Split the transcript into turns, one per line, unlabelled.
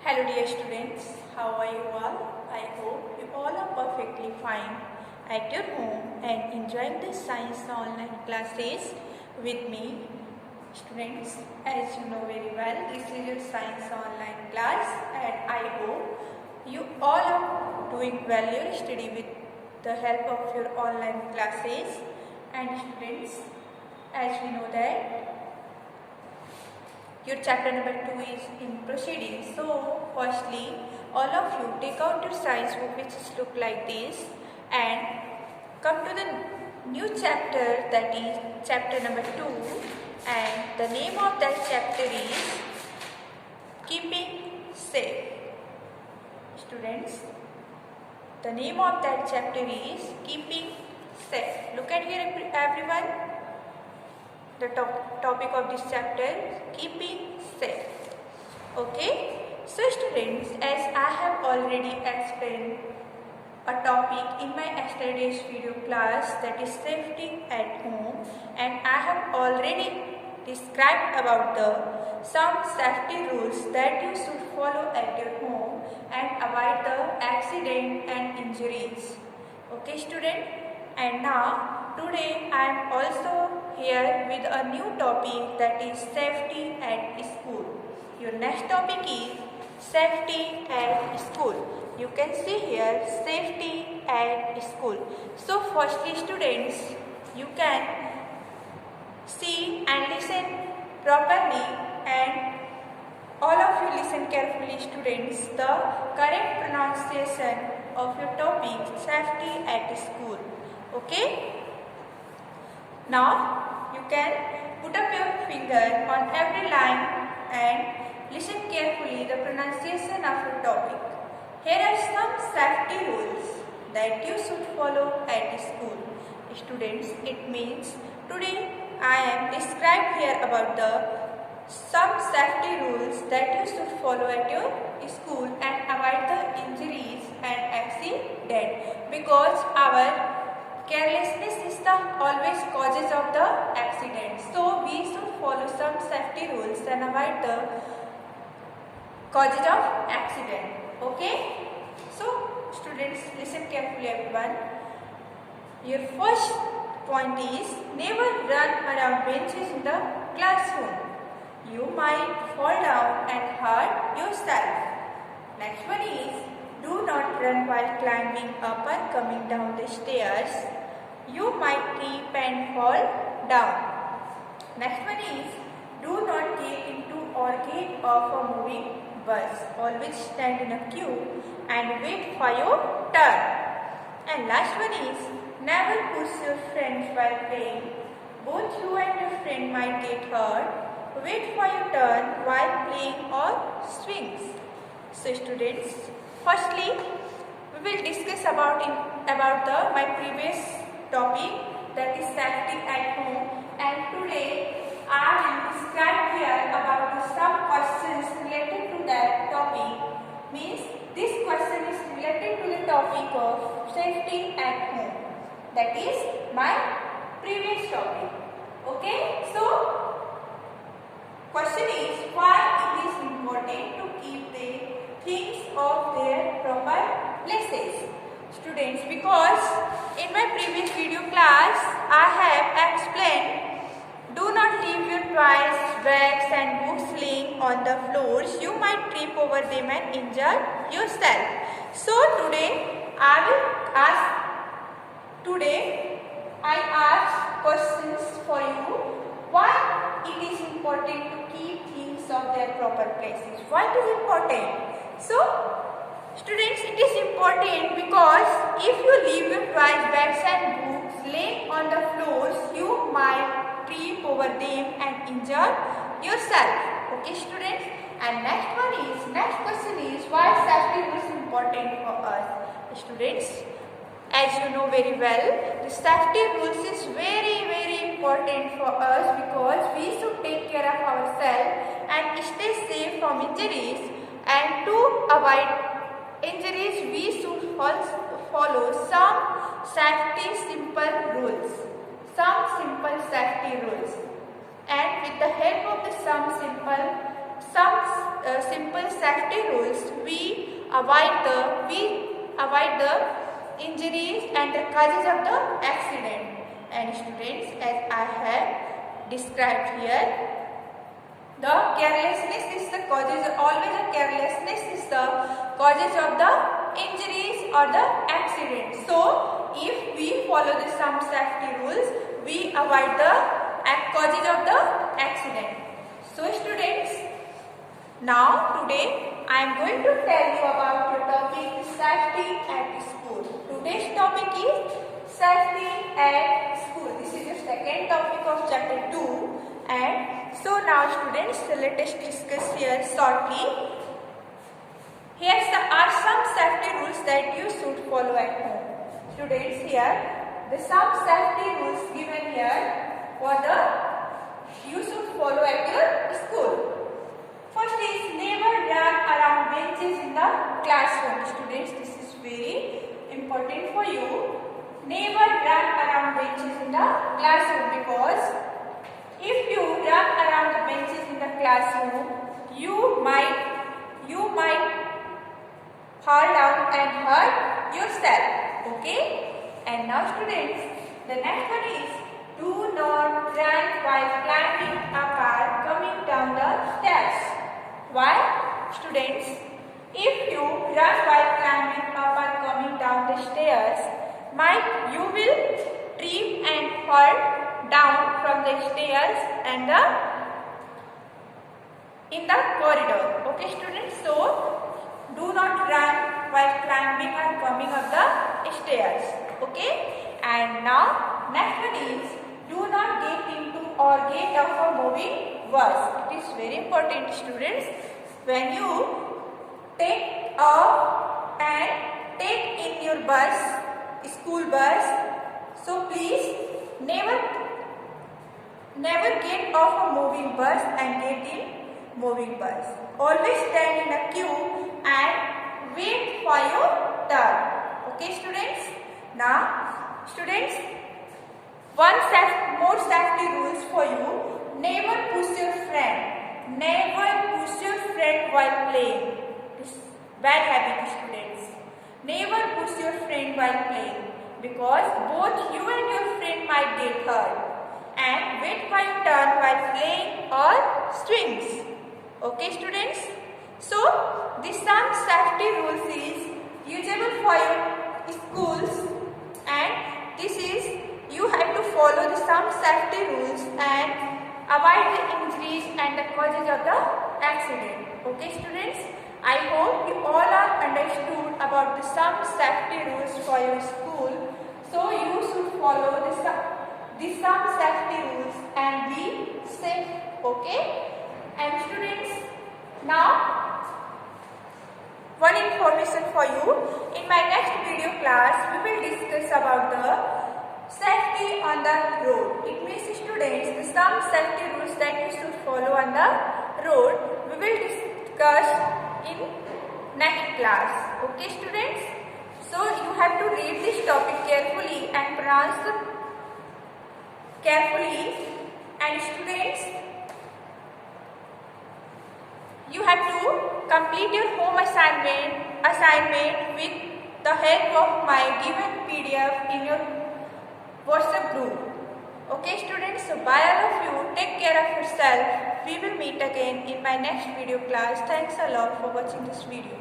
Hello dear students, how are you all? I hope you all are perfectly fine at your home and enjoying the science online classes with me. Students, as you know very well, this is your science online class and I hope you all are doing well your study with the help of your online classes. And students, as we know that your chapter number 2 is in proceeding. So firstly, all of you take out your science book which is look like this and come to the new chapter, that is chapter number 2, and the name of that chapter is Keeping Safe. Students, the name of that chapter is Keeping Safe. Look at here everyone. The topic of this chapter, keeping safe. Okay, so students, as I have already explained a topic in my yesterday's video class, that is safety at home, and I have already described about some safety rules that you should follow at your home and avoid the accident and injuries. Okay student, and now today I am also here with a new topic, that is safety at school. Your next topic is safety at school. You can see here safety at school. So firstly students, you can see and listen properly, and all of you listen carefully students, the correct pronunciation of your topic safety at school. Okay? Now you can put up your finger on every line and listen carefully the pronunciation of your topic. Here are some safety rules that you should follow at school. Students, it means today I am described here about some safety rules that you should follow at your school and avoid the injuries and accident, because our carelessness is the always causes of the accident. So we should follow some safety rules and avoid the causes of accident. Okay? So students, listen carefully everyone. Your first point is never run around benches in the classroom. You might fall down and hurt yourself. Next one is do not run while climbing up and coming down the stairs. You might trip and fall down. Next one is do not get into or get off a moving bus. Always stand in a queue and wait for your turn. And last one is never push your friends while playing. Both you and your friend might get hurt. Wait for your turn while playing or swings. So students, firstly we will discuss about my previous topic, that is safety at home, and today I will describe here about some questions related to that topic. Means this question is related to the topic of safety at home, that is my previous topic. Okay, so question is why it is important to keep the things of their proper places. Students, because in my previous video class I have explained do not leave your toys, bags and books laying on the floors. You might trip over them and injure yourself. So today I ask questions for you. Why it is important to keep things of their proper places? Why it is important? So students, it is important because if you leave your toys, bags and books laying on the floors, you might trip over them and injure yourself. Okay students, and next question is why safety is important for us. Students, as you know very well, the safety rules is very important for us because we should take care of ourselves and stay safe from injuries, and to avoid injuries we should follow some simple safety rules, and with the help of the simple safety rules, we avoid the injuries and the causes of the accident. And students, as I have described here, the carelessness is the causes, always a carelessness is the causes of the injuries or the accident. So if we follow some safety rules, we avoid the causes of the accident. So students, now today I am going to tell you about the topic safety at school. Today's topic is safety at school. This is the second topic of chapter 2. And so now students, let us discuss here shortly. Here are some safety rules that you should follow at home. Students, here the some safety rules given here for the you should follow at your school. First is never run around benches in the classroom. Students, this is very important for you. Never run around benches in the classroom, because if you run around the benches in the classroom, you might fall down and hurt yourself. Okay? And now students, the next one is do not run while climbing up or coming down the stairs. Why? Students, if you run while climbing up or coming down the stairs, you will trip and fall down from the stairs and in the corridor. Okay students, so do not run while climbing or coming up the stairs. Okay, and now next one is do not get into or get off a moving bus. It is very important students. When you take off and take in your bus, school bus, so please never get off a moving bus and get in moving bus. Always stand in a queue and wait for your turn. Okay students? Now students, more safety rules for you. Never push your friend. Never push your friend while playing. This is bad habit students. Never push your friend while playing, because both you and your friend might get hurt. And wait for your turn while playing or swings. Okay students? So this some safety rules is usable for your schools, and this is you have to follow the some safety rules and avoid the injuries and the causes of the accident. Okay students? I hope you all are understood about the some safety rules for your school. So you should follow the some safety rules and be safe. Okay? And students, now one information for you. In my next video class, we will discuss about the safety on the road. It means students, the some safety rules that you should follow on the road, we will discuss in next class. Okay students? So you have to read this topic carefully and pronounce carefully. And students, you have to complete your home assignment with the help of my given PDF in your WhatsApp group. Okay students, so bye all of you. Take care of yourself. We will meet again in my next video class. Thanks a lot for watching this video.